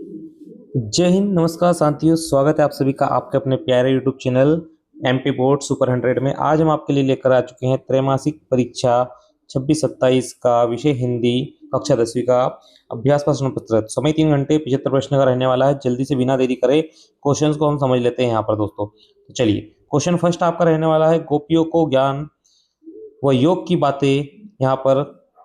जय हिंद, नमस्कार साथियों। स्वागत है आप सभी का आपके अपने प्यारे YouTube channel MP board super 100 में। आज हम आपके लिए लेकर आ चुके हैं त्रैमासिक परीक्षा 26-27 का विषय हिंदी कक्षा 10वीं का अभ्यास प्रश्न पत्र। समय 3 घंटे 75 प्रश्न का रहने वाला है। जल्दी से बिना देरी करे क्वेश्चंस को हम समझ लेते हैं यहाँ पर दोस्तों। तो चलिए, क्वेश्चन फर्स्ट आपका रहने वाला है, गोपियों को ज्ञान व योग की बातें यहाँ पर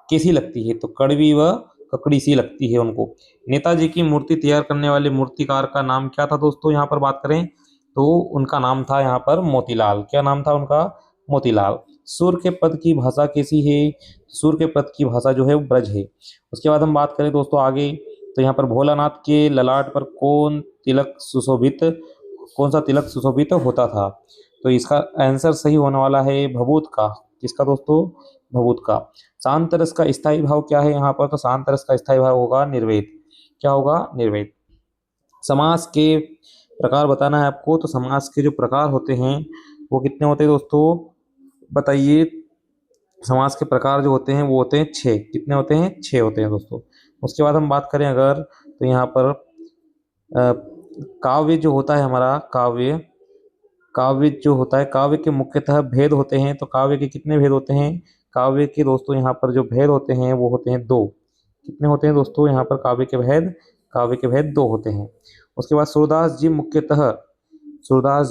कैसी लगती है? तो कड़वी व ककड़ी सी लगती है उनको। नेताजी की मूर्ति तैयार करने वाले मूर्तिकार का नाम क्या था दोस्तों? यहाँ पर बात करें तो उनका नाम था यहाँ पर मोतीलाल। क्या नाम था उनका? मोतीलाल। सूर्य के पद की भाषा कैसी है? सूर्य के पद की भाषा जो है वो ब्रज है। उसके बाद हम बात करें दोस्तों आगे, तो यहाँ पर भोलानाथ के ललाट पर कौन सा तिलक सुशोभित होता था? तो इसका आंसर सही होने वाला है भभूत का। किसका दोस्तों? भभूत का। शांत रस का स्थायी भाव क्या है यहाँ पर? तो शांत रस का स्थायी भाव होगा निर्वेद। क्या होगा? निर्वेद। समास के प्रकार बताना है आपको। तो समास के जो प्रकार होते हैं वो कितने होते हैं दोस्तों? बताइए। समास के प्रकार जो होते हैं वो होते हैं 6। कितने होते हैं? 6 होते हैं दोस्तों। उसके बाद हम बात करें अगर, तो यहाँ पर काव्य जो होता है हमारा, काव्य जो होता है, काव्य के मुख्यतः भेद होते हैं। तो काव्य के कितने भेद होते हैं? काव्य के दोस्तों यहाँ पर जो भेद होते हैं वो होते हैं 2। कितने होते हैं दोस्तों यहाँ पर काव्य के भेद? काव्य के भेद 2 होते हैं। उसके बाद सूरदास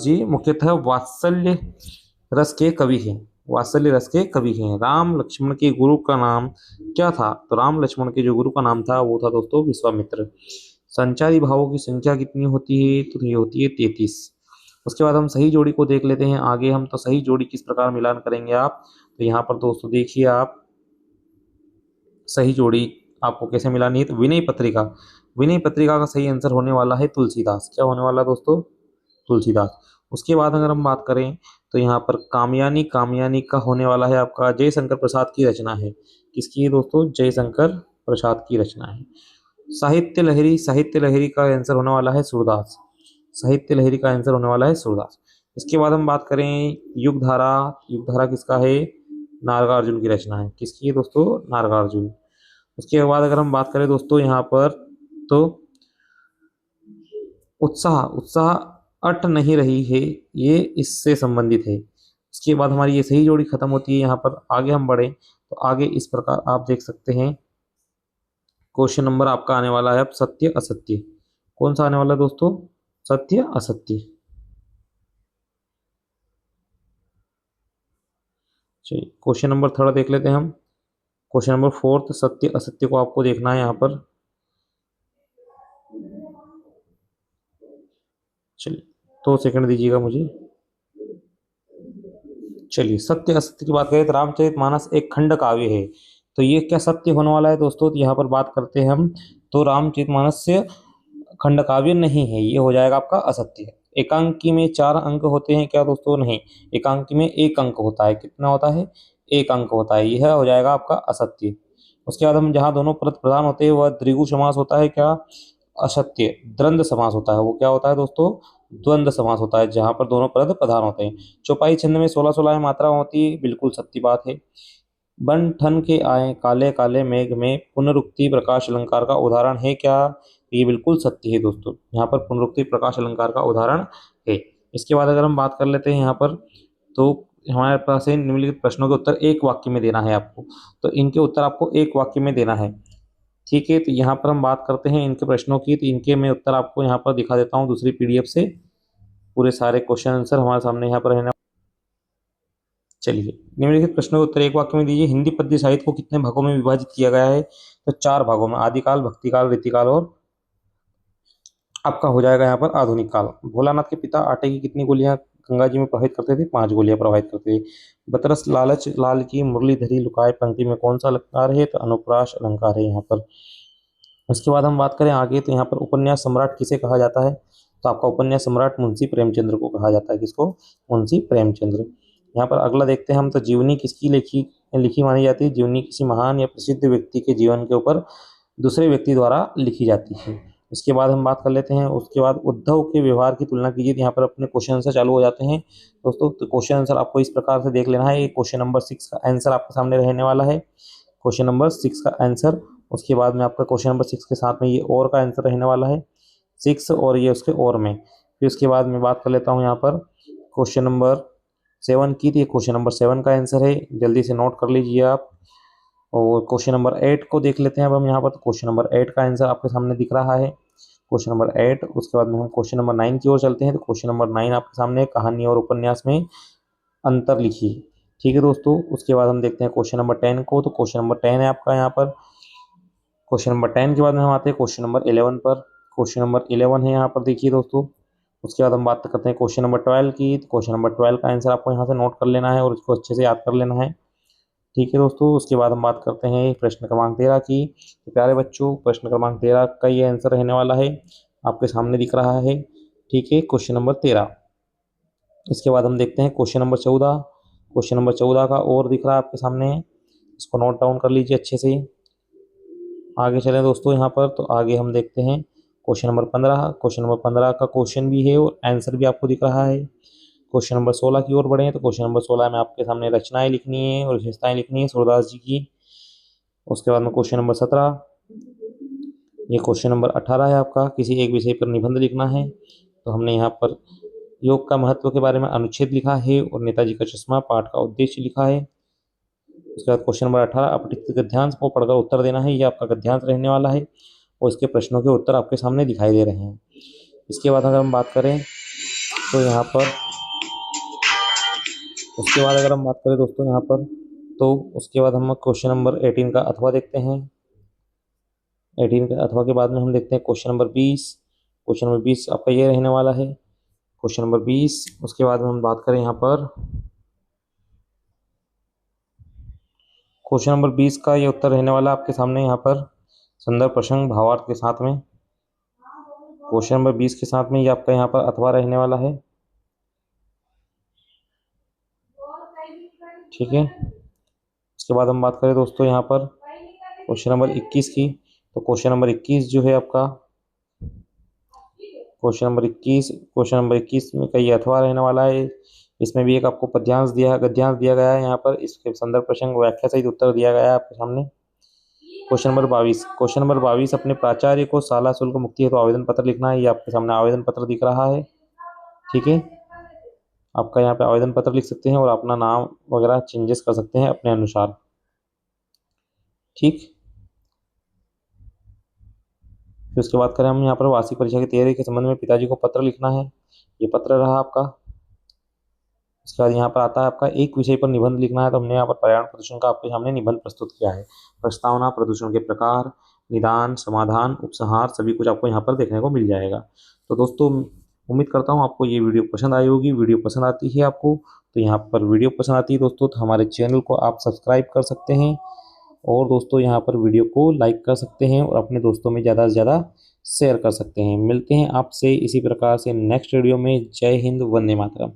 जी मुख्यतः वात्सल्य रस के कवि हैं। वात्सल्य रस के कवि हैं। राम लक्ष्मण के गुरु का नाम क्या था? तो राम लक्ष्मण के जो गुरु का नाम था वो था दोस्तों विश्वामित्र। संचारी भावों की संख्या कितनी होती है? तो ये होती है 33। उसके बाद हम सही जोड़ी को देख लेते हैं आगे हम। तो सही जोड़ी किस प्रकार मिलान करेंगे आप? तो यहाँ पर दोस्तों देखिए आप, सही जोड़ी आपको कैसे मिलानी है? तो विनय पत्रिका का सही आंसर होने वाला है तुलसीदास। क्या होने वाला दोस्तों? तुलसीदास। उसके बाद अगर हम बात करें तो यहाँ पर कामयानी का होने वाला है आपका जयशंकर प्रसाद की रचना है। किसकी है दोस्तों? जयशंकर प्रसाद की रचना है। साहित्य लहरी का आंसर होने वाला है सूरदास। साहित्य लहरी का आंसर होने वाला है सूरदास। इसके बाद हम बात करें युगधारा किसका है? नागार्जुन की रचना है। किसकी है दोस्तों? नागार्जुन। उसके बाद अगर हम बात करें दोस्तों यहाँ पर, तो उत्साह उत्साह अट नहीं रही है, ये इससे संबंधित है। उसके बाद हमारी ये सही जोड़ी खत्म होती है। यहाँ पर आगे हम बढ़े तो आगे इस प्रकार आप देख सकते हैं। क्वेश्चन नंबर आपका आने वाला है अब सत्य असत्य। कौन सा आने वाला है दोस्तों? सत्य असत्य। चलिए, क्वेश्चन नंबर 3 देख लेते हैं हम। क्वेश्चन नंबर 4 सत्य असत्य को आपको देखना है यहाँ पर। चलिए, 2 सेकंड दीजिएगा मुझे। चलिए, सत्य असत्य की बात करें तो रामचरितमानस एक खंड काव्य है। तो ये क्या सत्य होने वाला है दोस्तों? तो यहाँ पर बात करते हैं हम, तो रामचरितमानस से खंड काव्य नहीं है, ये हो जाएगा आपका असत्य। एकांकी में 4 अंक होते हैं क्या दोस्तों? नहीं, एकांकी में 1 अंक होता है। कितना होता है? 1 अंक होता है। यह हो जाएगा आपका असत्य। उसके बाद हम जहाँ दोनों पद प्रधान होते हैं वह द्विगु समास होता है। क्या? असत्य। द्वंद्व समास होता है। वो क्या होता है दोस्तों? द्वंद्व समास होता है, जहां पर दोनों पद प्रधान होते हैं। चौपाई छंद में 16-16 मात्रा होती है। बिल्कुल सत्य बात है। बन ठन के आए काले काले मेघ में पुनरुक्ति प्रकाश अलंकार का उदाहरण है क्या? ये बिल्कुल सत्य है दोस्तों। यहाँ पर पुनरुक्ति प्रकाश अलंकार का उदाहरण है। इसके बाद अगर हम बात कर लेते हैं यहाँ पर, तो हमारे पास है निम्नलिखित प्रश्नों के उत्तर एक वाक्य में देना है आपको। तो इनके उत्तर आपको एक वाक्य में देना है। ठीक है, तो यहाँ पर हम बात करते हैं इनके प्रश्नों की। तो इनके मैं उत्तर आपको यहाँ पर दिखा देता हूँ दूसरी पीडीएफ से। पूरे सारे क्वेश्चन आंसर हमारे सामने यहाँ पर है ना। चलिए, निम्नलिखित प्रश्नों के उत्तर एक वाक्य में दीजिए। हिंदी पद्य साहित्य को कितने भागों में विभाजित किया गया है? तो 4 भागों में, आदिकाल, भक्तिकाल, रीतिकाल और आपका हो जाएगा यहाँ पर आधुनिक काल। भोलानाथ के पिता आटे की कितनी गोलियां गंगा जी में प्रवाहित करते थे? 5 गोलियां प्रवाहित करते थे। बतरस लालच लाल की मुरलीधरी लुकाए पंक्ति में कौन सा अलंकार है? तो अनुप्रास अलंकार है यहाँ पर। उसके बाद हम बात करें आगे, तो यहाँ पर उपन्यास सम्राट किसे कहा जाता है? तो आपका उपन्यास सम्राट मुंशी प्रेमचंद्र को कहा जाता है। किसको? मुंशी प्रेमचंद्र। यहाँ पर अगला देखते हैं हम, तो जीवनी किसकी लिखी लिखी मानी जाती है? जीवनी किसी महान या प्रसिद्ध व्यक्ति के जीवन के ऊपर दूसरे व्यक्ति द्वारा लिखी जाती है। उसके बाद हम बात कर लेते हैं, उसके बाद उद्धव के व्यवहार की तुलना कीजिए। यहाँ पर अपने क्वेश्चन आंसर चालू हो जाते हैं दोस्तों। तो क्वेश्चन आंसर आपको इस प्रकार से देख लेना है। क्वेश्चन नंबर 6 का आंसर आपके सामने रहने वाला है। क्वेश्चन नंबर 6 का आंसर। उसके बाद में आपका क्वेश्चन नंबर 6 के साथ में ये और का आंसर रहने वाला है। 6 और ये उसके और में। फिर उसके बाद मैं बात कर लेता हूँ यहाँ पर क्वेश्चन नंबर 7 की। तो ये क्वेश्चन नंबर 7 का आंसर है, जल्दी से नोट कर लीजिए आप। और क्वेश्चन नंबर 8 को देख लेते हैं अब हम यहाँ पर। तो क्वेश्चन नंबर 8 का आंसर आपके सामने दिख रहा है, क्वेश्चन नंबर 8। उसके बाद में हम क्वेश्चन नंबर 9 की ओर चलते हैं। तो क्वेश्चन नंबर 9 आपके सामने कहानी और उपन्यास में अंतर लिखिए। ठीक है दोस्तों, उसके बाद हम देखते हैं क्वेश्चन नंबर 10 को। तो क्वेश्चन नंबर 10 है आपका यहाँ पर। क्वेश्चन नंबर 10 के बाद में हम आते हैं क्वेश्चन नंबर 11 पर। क्वेश्चन नंबर 11 है यहाँ पर, देखिए दोस्तों। उसके बाद हम बात करते हैं क्वेश्चन नंबर 12 की। तो क्वेश्चन नंबर 12 का आंसर आपको यहाँ से नोट कर लेना है और इसको अच्छे से याद कर लेना है। ठीक है दोस्तों, उसके बाद हम बात करते हैं प्रश्न क्रमांक 13 की। तो प्यारे बच्चों, प्रश्न क्रमांक 13 का ये आंसर रहने वाला है, आपके सामने दिख रहा है। ठीक है, क्वेश्चन नंबर 13। इसके बाद हम देखते हैं क्वेश्चन नंबर 14। क्वेश्चन नंबर 14 का और दिख रहा है आपके सामने, इसको नोट डाउन कर लीजिए अच्छे से। आगे चलें दोस्तों यहाँ पर। तो आगे हम देखते हैं क्वेश्चन नंबर 15। क्वेश्चन नंबर 15 का क्वेश्चन भी है और आंसर भी आपको दिख रहा है। क्वेश्चन नंबर 16 की ओर बढ़े। तो क्वेश्चन नंबर 16 में आपके सामने रचनाएं लिखनी है और विशेषताएं लिखनी है सूरदास जी की। उसके बाद में क्वेश्चन नंबर 17। ये क्वेश्चन नंबर 18 है आपका, किसी एक विषय पर निबंध लिखना है। तो हमने यहाँ पर योग का महत्व के बारे में अनुच्छेद लिखा है और नेताजी का चश्मा पाठ का उद्देश्य लिखा है। उसके बाद क्वेश्चन नंबर 18 अपठित गद्यांश को पढ़कर उत्तर देना है, ये आपका गद्यांश रहने वाला है और इसके प्रश्नों के उत्तर आपके सामने दिखाई दे रहे हैं। इसके बाद अगर हम बात करें तो यहाँ पर, उसके बाद अगर हम बात करें दोस्तों यहाँ पर, तो उसके बाद हम क्वेश्चन नंबर 18 का अथवा देखते हैं। 18 के अथवा के बाद में हम देखते हैं क्वेश्चन नंबर 20। क्वेश्चन नंबर 20 आपका ये रहने वाला है, क्वेश्चन नंबर 20। उसके बाद में हम बात करें यहाँ पर क्वेश्चन नंबर 20 का ये उत्तर रहने वाला आपके सामने यहाँ पर संदर्भ प्रसंग भावार्थ के साथ में। क्वेश्चन नंबर 20 के साथ में ये आपका यहाँ पर अथवा रहने वाला है। ठीक है, उसके बाद हम बात करें दोस्तों यहाँ पर क्वेश्चन नंबर 21 की। तो क्वेश्चन नंबर 21 जो है आपका, क्वेश्चन नंबर 21 में का ये अथवा रहने वाला है। इसमें भी एक आपको गद्यांश दिया गया है यहाँ पर, इसके संदर्भ प्रसंग व्याख्या सहित उत्तर दिया गया है आपके सामने। Question number 22। क्वेश्चन नंबर 22 अपने प्राचार्य को शाला शुल्क मुक्ति हेतु आवेदन पत्र लिखना है, ये आपके सामने आवेदन पत्र दिख रहा है। ठीक है, आपका यहाँ पे आवेदन पत्र लिख सकते हैं और अपना नाम वगैरह चेंजेस कर सकते हैं अपने अनुसार। ठीक, फिर उसके बाद करें हम यहाँ पर वार्षिक परीक्षा की तैयारी के संबंध में पिताजी को पत्र लिखना है, ये पत्र रहा आपका। उसके बाद यहाँ पर आता है आपका एक विषय पर निबंध लिखना है। तो हमने यहाँ पर पर्यावरण प्रदूषण का आपके सामने निबंध प्रस्तुत किया है। प्रस्तावना, प्रदूषण के प्रकार, निदान, समाधान, उपसंहार सभी कुछ आपको यहाँ पर देखने को मिल जाएगा। तो दोस्तों उम्मीद करता हूँ आपको ये वीडियो पसंद आई होगी। वीडियो पसंद आती है आपको तो यहाँ पर वीडियो पसंद आती है दोस्तों तो हमारे चैनल को आप सब्सक्राइब कर सकते हैं और दोस्तों यहाँ पर वीडियो को लाइक कर सकते हैं और अपने दोस्तों में ज़्यादा से ज़्यादा शेयर कर सकते हैं। मिलते हैं आपसे इसी प्रकार से नेक्स्ट वीडियो में। जय हिंद, वंदे मातरम।